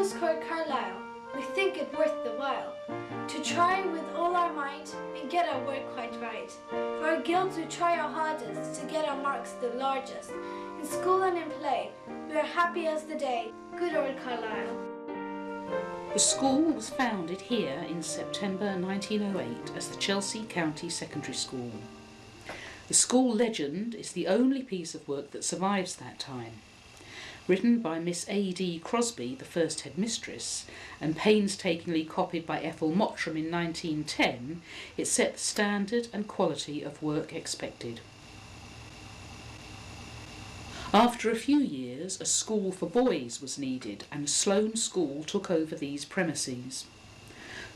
school's called Carlyle. We think it worth the while to try with all our might and get our work quite right. For our guilds we try our hardest to get our marks the largest. In school and in play, we are happy as the day. Good old Carlyle. The school was founded here in September 1908 as the Chelsea County Secondary School. The school legend is the only piece of work that survives that time. Written by Miss A.D. Crosby, the first headmistress, and painstakingly copied by Ethel Mottram in 1910, it set the standard and quality of work expected. After a few years, a school for boys was needed, and Sloane School took over these premises.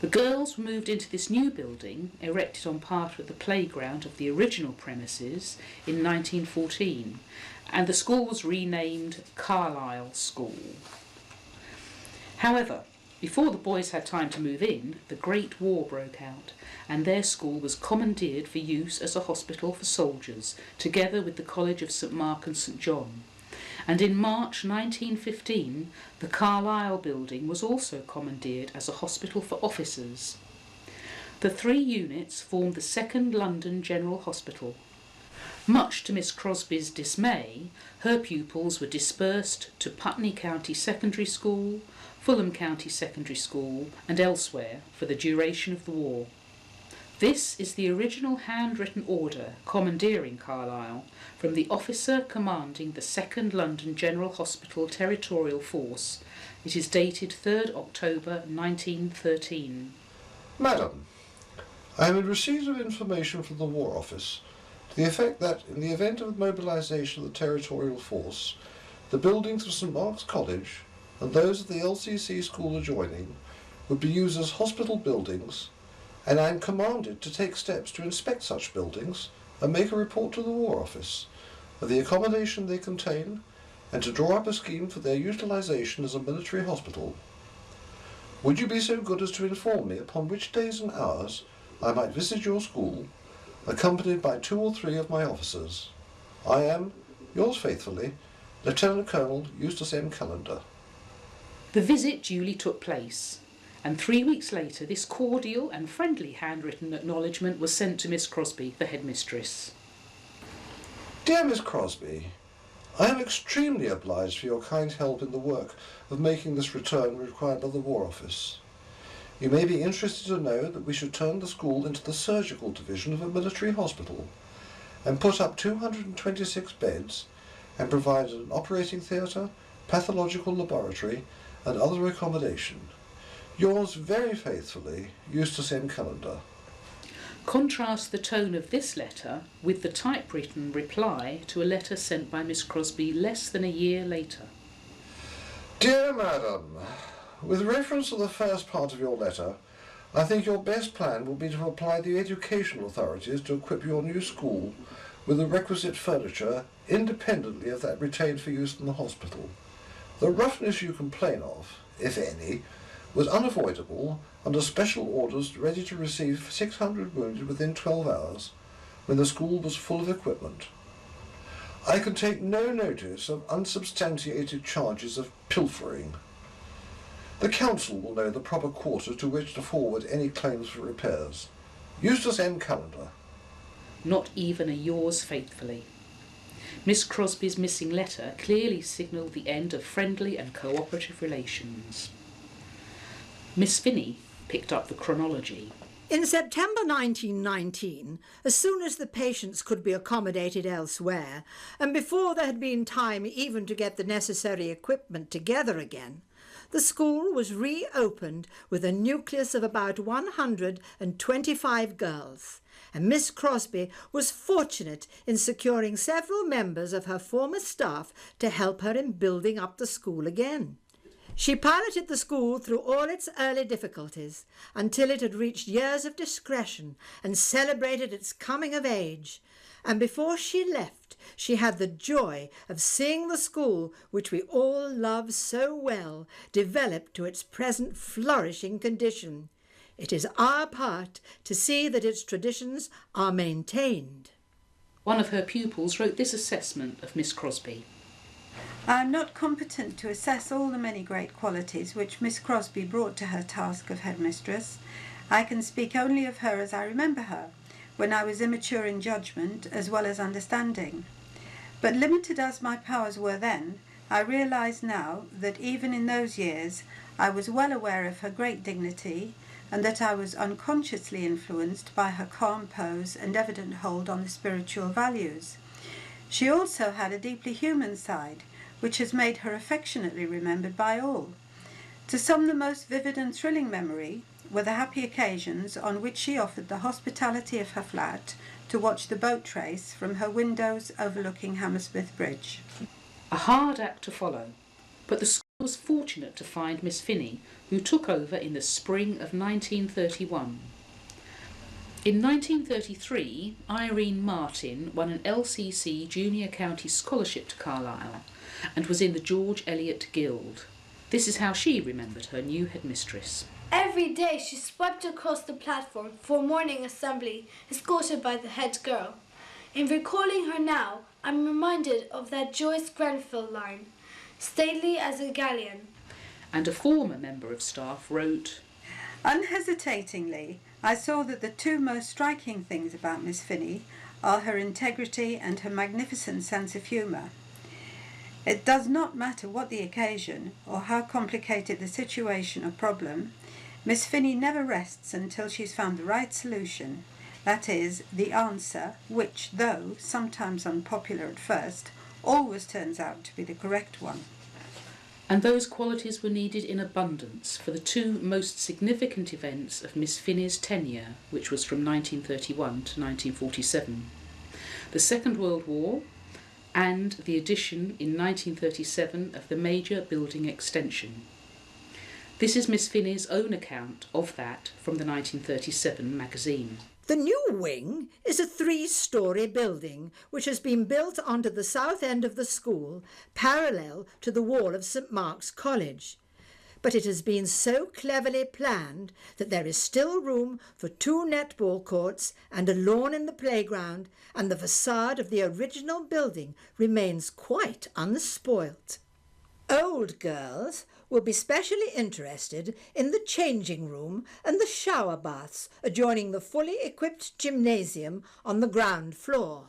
The girls were moved into this new building, erected on part of the playground of the original premises, in 1914, and the school was renamed Carlyle School. However, before the boys had time to move in, the Great War broke out, and their school was commandeered for use as a hospital for soldiers, together with the College of St Mark and St John. And in March 1915, the Carlyle building was also commandeered as a hospital for officers. The three units formed the second London General Hospital. Much to Miss Crosby's dismay, her pupils were dispersed to Putney County Secondary School, Fulham County Secondary School, and elsewhere for the duration of the war. This is the original handwritten order commandeering Carlyle from the officer commanding the 2nd London General Hospital Territorial Force. It is dated 3rd October 1913. Madam, I am in receipt of information from the War Office to the effect that, in the event of mobilisation of the Territorial Force, the buildings of St Mark's College and those of the LCC School adjoining would be used as hospital buildings, and I am commanded to take steps to inspect such buildings and make a report to the War Office of the accommodation they contain and to draw up a scheme for their utilisation as a military hospital. Would you be so good as to inform me upon which days and hours I might visit your school, accompanied by 2 or 3 of my officers? I am, yours faithfully, Lieutenant Colonel Eustace M. Callender. The visit duly took place, and 3 weeks later this cordial and friendly handwritten acknowledgement was sent to Miss Crosby, the headmistress. Dear Miss Crosby, I am extremely obliged for your kind help in the work of making this return required by the War Office. You may be interested to know that we should turn the school into the surgical division of a military hospital and put up 226 beds and provide an operating theatre, pathological laboratory and other accommodation. Yours very faithfully, Eustace M. Callender. Contrast the tone of this letter with the typewritten reply to a letter sent by Miss Crosby less than a year later. Dear Madam, with reference to the first part of your letter, I think your best plan will be to apply the educational authorities to equip your new school with the requisite furniture independently of that retained for use in the hospital. The roughness you complain of, if any, was unavoidable under special orders ready to receive 600 wounded within 12 hours, when the school was full of equipment. I can take no notice of unsubstantiated charges of pilfering. The council will know the proper quarter to which to forward any claims for repairs. Eustace M. Callender. Not even a yours faithfully. Miss Crosby's missing letter clearly signalled the end of friendly and cooperative relations. Miss Finney picked up the chronology. In September 1919, as soon as the patients could be accommodated elsewhere, and before there had been time even to get the necessary equipment together again, the school was reopened with a nucleus of about 125 girls, and Miss Crosby was fortunate in securing several members of her former staff to help her in building up the school again. She piloted the school through all its early difficulties until it had reached years of discretion and celebrated its coming of age. And before she left, she had the joy of seeing the school, which we all love so well, develop to its present flourishing condition. It is our part to see that its traditions are maintained. One of her pupils wrote this assessment of Miss Crosby. I am not competent to assess all the many great qualities which Miss Crosby brought to her task of headmistress. I can speak only of her as I remember her, when I was immature in judgment as well as understanding. But limited as my powers were then, I realise now that even in those years I was well aware of her great dignity, and that I was unconsciously influenced by her calm pose and evident hold on the spiritual values. She also had a deeply human side, which has made her affectionately remembered by all. To some, the most vivid and thrilling memory were the happy occasions on which she offered the hospitality of her flat to watch the boat race from her windows overlooking Hammersmith Bridge. A hard act to follow, but the school was fortunate to find Miss Finney, who took over in the spring of 1931. In 1933, Irene Martin won an LCC Junior County Scholarship to Carlyle and was in the George Eliot Guild. This is how she remembered her new headmistress. Every day she swept across the platform for morning assembly, escorted by the head girl. In recalling her now, I'm reminded of that Joyce Grenfell line, stately as a galleon. And a former member of staff wrote, Unhesitatingly, I saw that the two most striking things about Miss Finney are her integrity and her magnificent sense of humour. It does not matter what the occasion or how complicated the situation or problem, Miss Finney never rests until she's found the right solution, that is, the answer which, though sometimes unpopular at first, always turns out to be the correct one. and those qualities were needed in abundance for the two most significant events of Miss Finney's tenure, which was from 1931 to 1947. The Second World War and the addition in 1937 of the major building extension. This is Miss Finney's own account of that from the 1937 magazine. The new wing is a 3-storey building which has been built onto the south end of the school, parallel to the wall of St Mark's College. But it has been so cleverly planned that there is still room for 2 netball courts and a lawn in the playground, and the facade of the original building remains quite unspoilt. Old girls will be specially interested in the changing room and the shower baths adjoining the fully equipped gymnasium on the ground floor.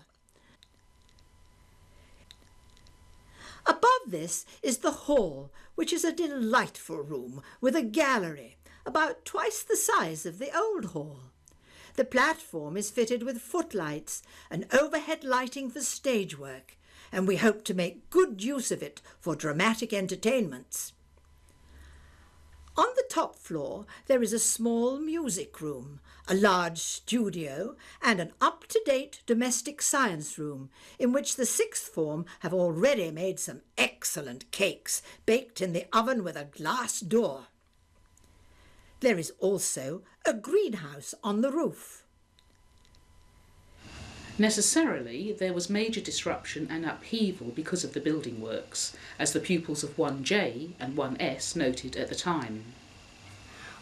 Above this is the hall, which is a delightful room with a gallery, about twice the size of the old hall. The platform is fitted with footlights and overhead lighting for stage work, and we hope to make good use of it for dramatic entertainments. On the top floor there is a small music room, a large studio, and an up-to-date domestic science room, in which the sixth form have already made some excellent cakes baked in the oven with a glass door. There is also a greenhouse on the roof. Necessarily, there was major disruption and upheaval because of the building works, as the pupils of 1J and 1S noted at the time.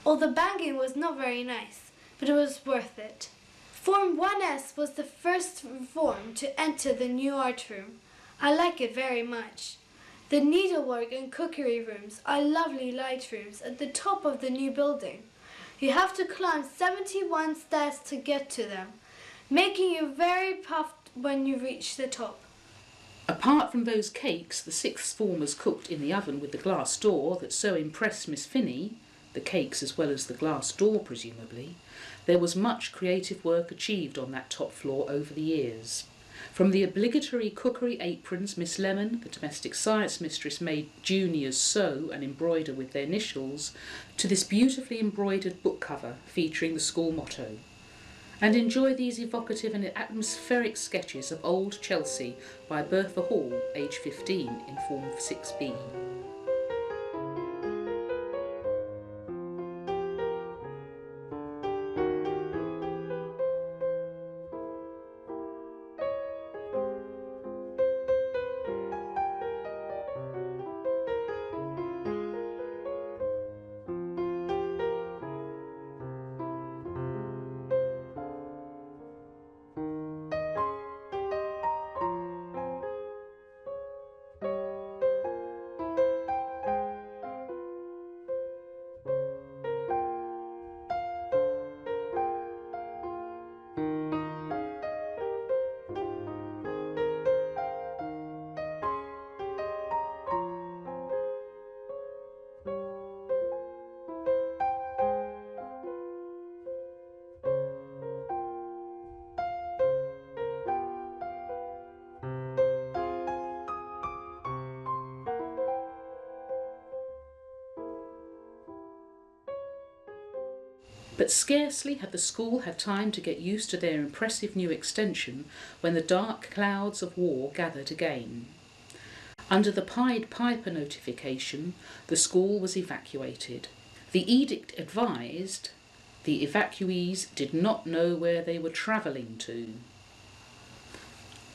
All the banging was not very nice, but it was worth it. Form 1S was the first form to enter the new art room. I like it very much. The needlework and cookery rooms are lovely light rooms at the top of the new building. You have to climb 71 stairs to get to them, making you very puffed when you reach the top. Apart from those cakes the sixth formers cooked in the oven with the glass door that so impressed Miss Finney, the cakes as well as the glass door presumably, there was much creative work achieved on that top floor over the years. From the obligatory cookery aprons Miss Lemon, the domestic science mistress, made juniors sew and embroider with their initials, to this beautifully embroidered book cover featuring the school motto. And enjoy these evocative and atmospheric sketches of Old Chelsea by Bertha Hall, age 15, in Form 6B. But scarcely had the school had time to get used to their impressive new extension when the dark clouds of war gathered again. Under the Pied Piper notification, the school was evacuated. The edict advised the evacuees did not know where they were travelling to.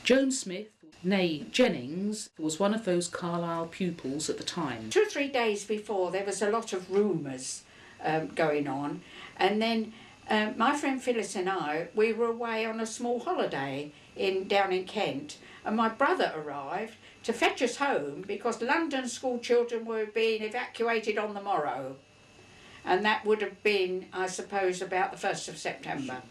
Joan Smith, née Jennings, was one of those Carlyle pupils at the time. 2 or 3 days before, there was a lot of rumours going on, and then my friend Phyllis and I, we were away on a small holiday down in Kent, and my brother arrived to fetch us home because London school children were being evacuated on the morrow, and that would have been, I suppose, about the 1st of September.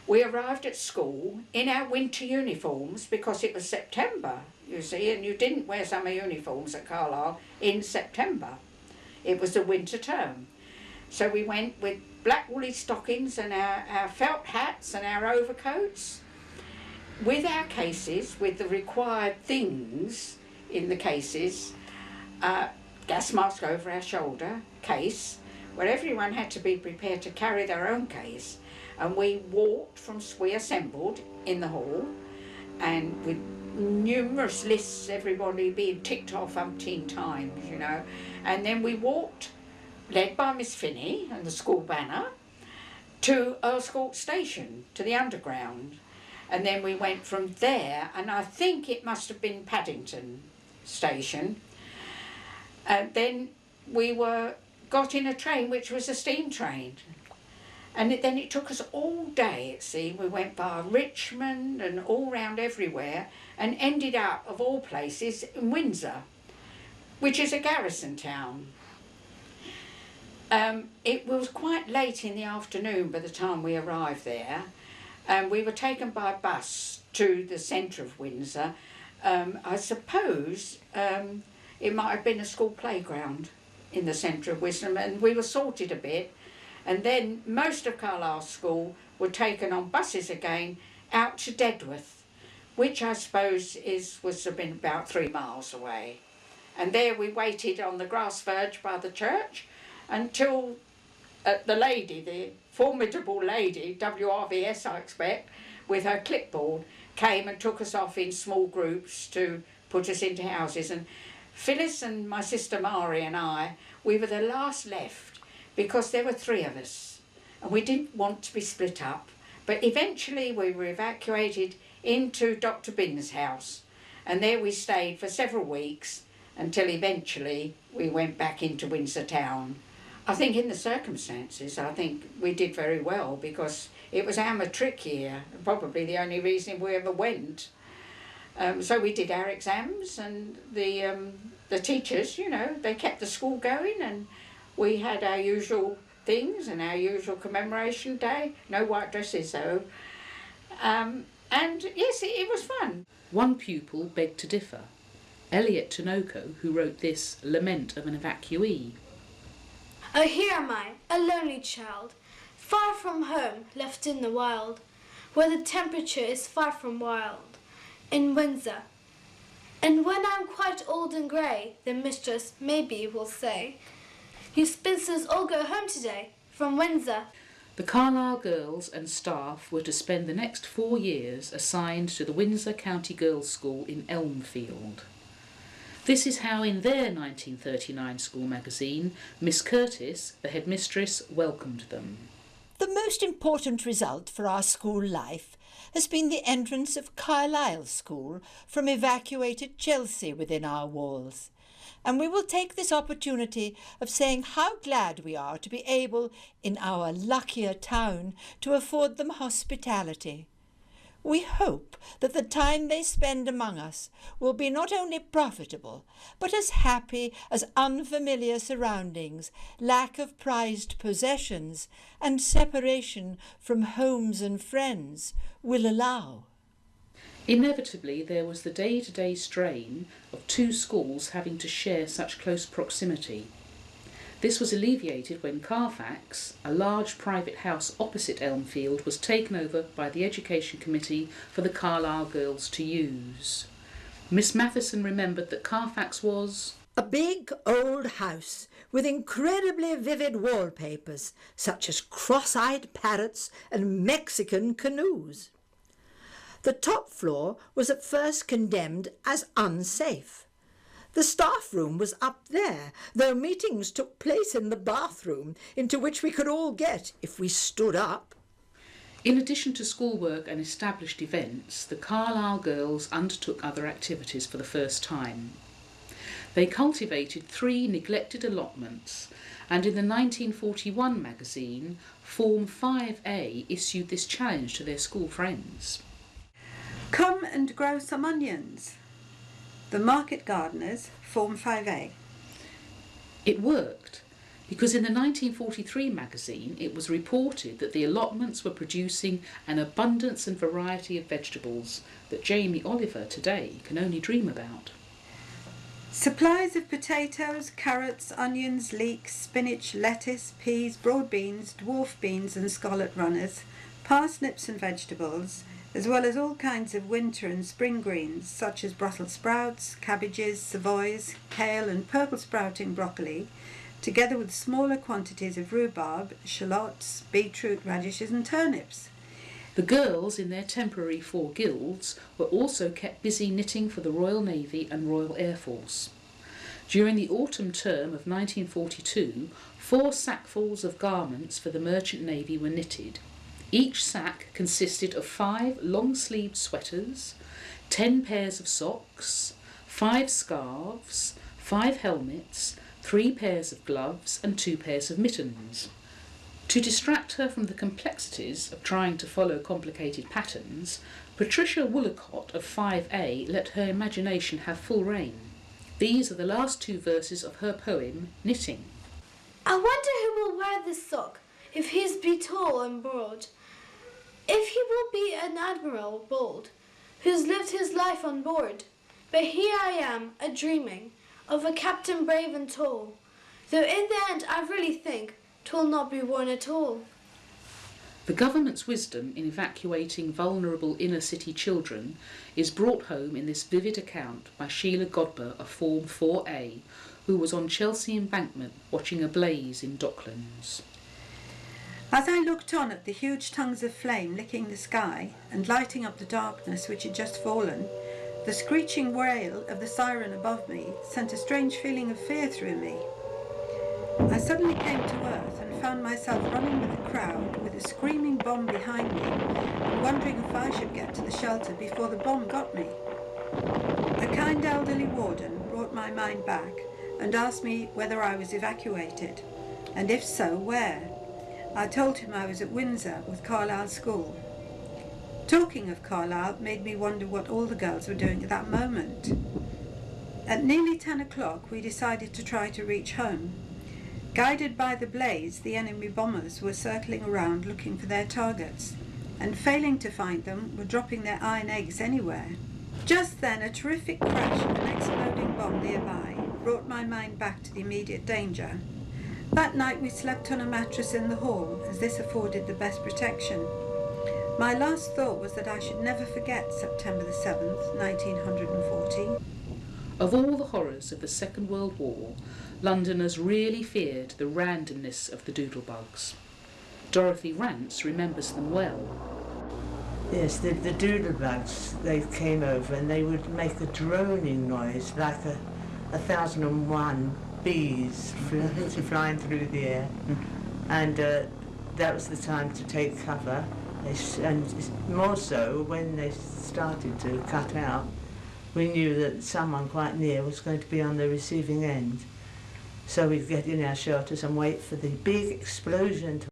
We arrived at school in our winter uniforms because it was September, you see, and you didn't wear summer uniforms at Carlyle in September. It was the winter term. So we went with black woolly stockings and our felt hats and our overcoats, with our cases, with the required things in the cases, gas mask over our shoulder, case, where everyone had to be prepared to carry their own case. And we assembled in the hall, and with numerous lists, everybody being ticked off umpteen times, you know. And then we walked, led by Miss Finney and the school banner, to Earl's Court Station, to the Underground. And then we went from there, and I think it must have been Paddington Station. And then we got in a train, which was a steam train. And then it took us all day at sea. We went by Richmond and all round everywhere, and ended up, of all places, in Windsor, which is a garrison town. It was quite late in the afternoon by the time we arrived there, and we were taken by bus to the centre of Windsor. I suppose it might have been a school playground in the centre of Windsor, and we were sorted a bit. And then most of Carlisle School were taken on buses again out to Dedworth, which I suppose was have been about 3 miles away. And there we waited on the grass verge by the church until the formidable lady, WRVS I expect, with her clipboard, came and took us off in small groups to put us into houses. And Phyllis and my sister Mari and I, we were the last left, because there were 3 of us and we didn't want to be split up. But eventually we were evacuated into Dr. Bin's house, and there we stayed for several weeks until eventually we went back into Windsor town. I think in the circumstances, I think we did very well, because it was our matric year, probably the only reason we ever went. So we did our exams, and the teachers, you know, they kept the school going, and we had our usual things and our usual commemoration day. No white dresses though. And yes, it was fun. One pupil begged to differ. Elliot Tinoco, who wrote this Lament of an Evacuee. Oh, here am I, a lonely child, far from home, left in the wild, where the temperature is far from wild, in Windsor. And when I'm quite old and grey, the mistress maybe will say, "You spinsters all go home today, from Windsor." The Carlisle girls and staff were to spend the next 4 years assigned to the Windsor County Girls' School in Elmfield. This is how, in their 1939 school magazine, Miss Curtis, the headmistress, welcomed them. The most important result for our school life has been the entrance of Carlyle School from evacuated Chelsea within our walls. And we will take this opportunity of saying how glad we are to be able, in our luckier town, to afford them hospitality. We hope that the time they spend among us will be not only profitable, but as happy as unfamiliar surroundings, lack of prized possessions, and separation from homes and friends will allow. Inevitably, there was the day-to-day strain of 2 schools having to share such close proximity. This was alleviated when Carfax, a large private house opposite Elmfield, was taken over by the Education Committee for the Carlisle girls to use. Miss Matheson remembered that Carfax was A big old house with incredibly vivid wallpapers, such as cross-eyed parrots and Mexican canoes. The top floor was at first condemned as unsafe. The staff room was up there, though meetings took place in the bathroom, into which we could all get if we stood up. In addition to schoolwork and established events, the Carlyle girls undertook other activities for the first time. They cultivated 3 neglected allotments, and in the 1941 magazine, Form 5A issued this challenge to their school friends. Come and grow some onions. The Market Gardeners, Form 5A. It worked, because in the 1943 magazine it was reported that the allotments were producing an abundance and variety of vegetables that Jamie Oliver today can only dream about. Supplies of potatoes, carrots, onions, leeks, spinach, lettuce, peas, broad beans, dwarf beans and scallop runners, parsnips and vegetables, as well as all kinds of winter and spring greens such as Brussels sprouts, cabbages, savoys, kale and purple sprouting broccoli, together with smaller quantities of rhubarb, shallots, beetroot, radishes and turnips. The girls in their temporary 4 guilds were also kept busy knitting for the Royal Navy and Royal Air Force. During the autumn term of 1942, 4 sackfuls of garments for the Merchant Navy were knitted. Each sack consisted of 5 long-sleeved sweaters, 10 pairs of socks, 5 scarves, 5 helmets, 3 pairs of gloves and 2 pairs of mittens. To distract her from the complexities of trying to follow complicated patterns, Patricia Woolacott of 5A let her imagination have full rein. These are the last 2 verses of her poem, Knitting. I wonder who will wear this sock, if he's be tall and broad. If he will be an admiral bold, who's lived his life on board. But here I am, a-dreaming of a captain brave and tall, though in the end I really think 'twill not be worn at all. The government's wisdom in evacuating vulnerable inner-city children is brought home in this vivid account by Sheila Godber of Form 4A, who was on Chelsea Embankment watching a blaze in Docklands. As I looked on at the huge tongues of flame licking the sky and lighting up the darkness which had just fallen, the screeching wail of the siren above me sent a strange feeling of fear through me. I suddenly came to earth and found myself running with the crowd with a screaming bomb behind me and wondering if I should get to the shelter before the bomb got me. A kind elderly warden brought my mind back and asked me whether I was evacuated, and if so, where. I told him I was at Windsor with Carlyle School. Talking of Carlyle made me wonder what all the girls were doing at that moment. At nearly 10 o'clock we decided to try to reach home. Guided by the blaze, the enemy bombers were circling around looking for their targets, and failing to find them, were dropping their iron eggs anywhere. Just then a terrific crash of an exploding bomb nearby brought my mind back to the immediate danger. That night we slept on a mattress in the hall, as this afforded the best protection. My last thought was that I should never forget September the 7th, 1940. Of all the horrors of the Second World War, Londoners really feared the randomness of the doodlebugs. Dorothy Rance remembers them well. Yes, the doodlebugs, they came over and they would make a droning noise like a 1001 bees flying through the air. And that was the time to take cover. And more so when they started to cut out, we knew that someone quite near was going to be on the receiving end. So we'd get in our shelters and wait for the big explosion to...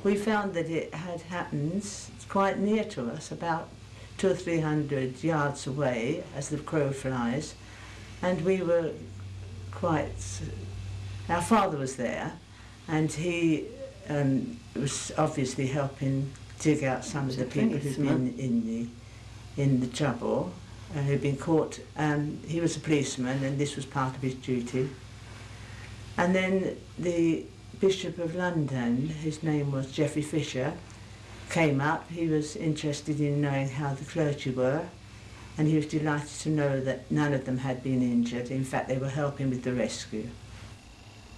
We found that it had happened quite near to us, about 200 or 300 yards away as the crow flies, and we were quite... Our father was there, and he was obviously helping dig out some of the people who'd been in the trouble, who'd been caught. He was a policeman, and this was part of his duty. And then the Bishop of London, his name was Geoffrey Fisher, came up. He was interested in knowing how the clergy were, and he was delighted to know that none of them had been injured. In fact, they were helping with the rescue.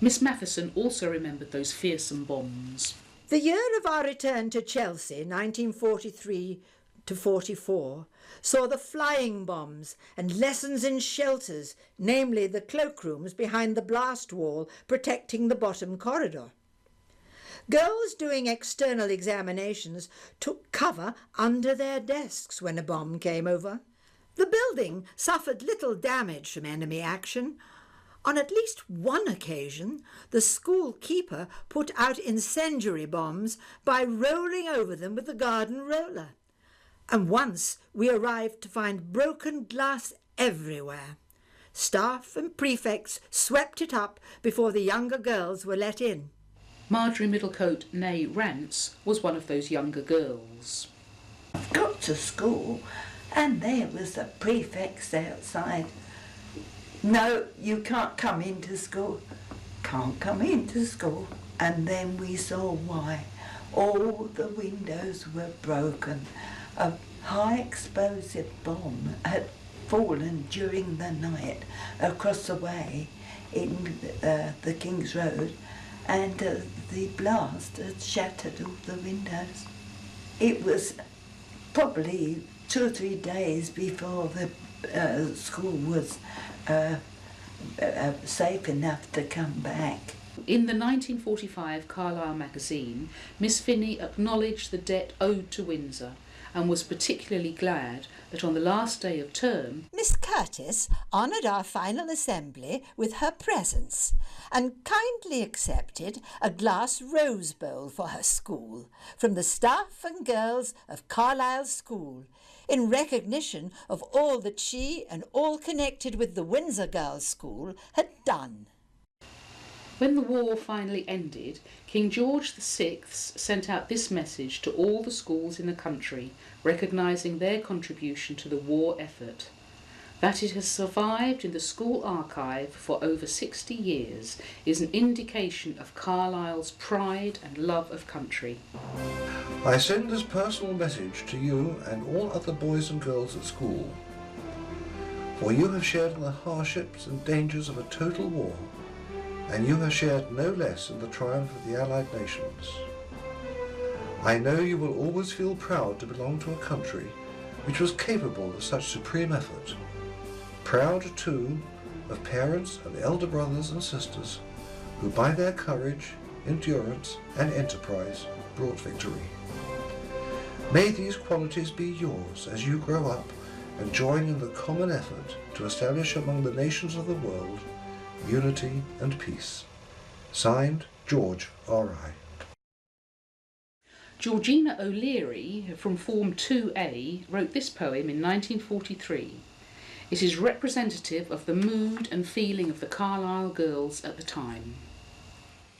Miss Matheson also remembered those fearsome bombs. The year of our return to Chelsea, 1943 to 44, saw the flying bombs and lessons in shelters, namely the cloakrooms behind the blast wall protecting the bottom corridor. Girls doing external examinations took cover under their desks when a bomb came over. The building suffered little damage from enemy action. On at least one occasion, the school keeper put out incendiary bombs by rolling over them with the garden roller. And once we arrived to find broken glass everywhere. Staff and prefects swept it up before the younger girls were let in. Marjorie Middlecote, née Rance, was one of those younger girls. Got to school and there was the prefects outside. No, you can't come into school. Can't come into school. And then we saw why. All the windows were broken. A high explosive bomb had fallen during the night across the way in the King's Road, and the blast had shattered all the windows. It was probably 2 or 3 days before the school was safe enough to come back. In the 1945 Carlyle magazine, Miss Finney acknowledged the debt owed to Windsor and was particularly glad that on the last day of term, Miss Curtis honoured our final assembly with her presence and kindly accepted a glass rose bowl for her school from the staff and girls of Carlyle School in recognition of all that she and all connected with the Windsor Girls' School had done. when the war finally ended, King George VI sent out this message to all the schools in the country, recognising their contribution to the war effort. That it has survived in the school archive for over 60 years is an indication of Carlyle's pride and love of country. I send this personal message to you and all other boys and girls at school, for you have shared in the hardships and dangers of a total war, and you have shared no less in the triumph of the Allied nations. I know you will always feel proud to belong to a country which was capable of such supreme effort. Proud, too, of parents and elder brothers and sisters who by their courage, endurance and enterprise brought victory. May these qualities be yours as you grow up and join in the common effort to establish among the nations of the world unity and peace. Signed, George R.I. Georgina O'Leary from Form 2A wrote this poem in 1943. It is representative of the mood and feeling of the Carlisle girls at the time.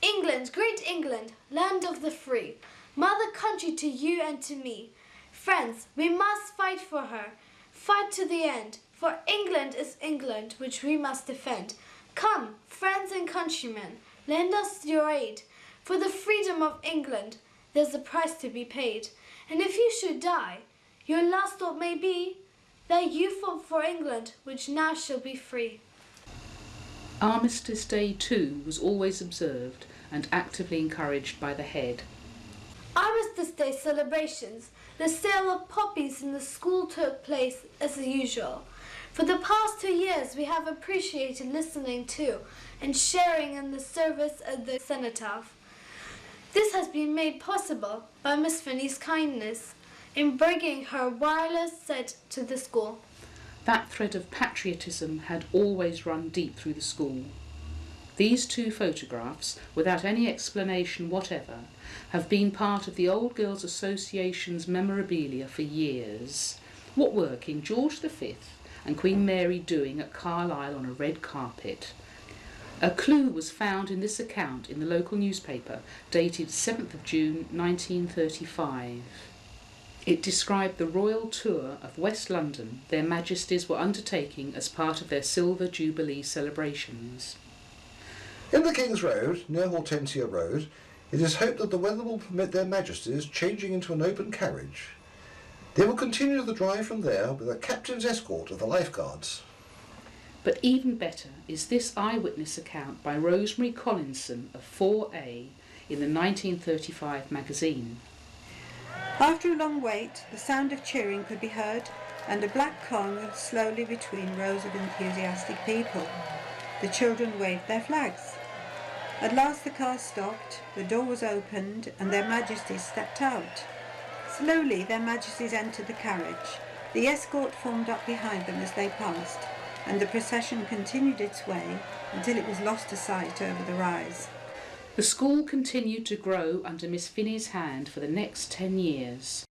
England, great England, land of the free, mother country to you and to me. Friends, we must fight for her, fight to the end, for England is England which we must defend. Come, friends and countrymen, lend us your aid. For the freedom of England, there's a price to be paid. And if you should die, your last thought may be that you fought for England, which now shall be free. Armistice Day too was always observed and actively encouraged by the head. Armistice Day celebrations, the sale of poppies in the school took place as usual. For the past 2 years we have appreciated listening to and sharing in the service of the cenotaph. This has been made possible by Miss Finney's kindness in bringing her wireless set to the school. That thread of patriotism had always run deep through the school. These 2 photographs, without any explanation whatever, have been part of the Old Girls Association's memorabilia for years. What were King George V and Queen Mary doing at Carlisle on a red carpet? A clue was found in this account in the local newspaper, dated 7th of June 1935. It described the royal tour of West London their Majesties were undertaking as part of their Silver Jubilee celebrations. In the King's Road, near Hortensia Road, it is hoped that the weather will permit their Majesties changing into an open carriage. They will continue the drive from there with a captain's escort of the lifeguards. But even better is this eyewitness account by Rosemary Collinson of 4A in the 1935 magazine. After a long wait, the sound of cheering could be heard, and a black car moved slowly between rows of enthusiastic people. The children waved their flags. At last the car stopped, the door was opened, and their Majesties stepped out. Slowly their Majesties entered the carriage. The escort formed up behind them as they passed, and the procession continued its way until it was lost to sight over the rise. The school continued to grow under Miss Finney's hand for the next 10 years.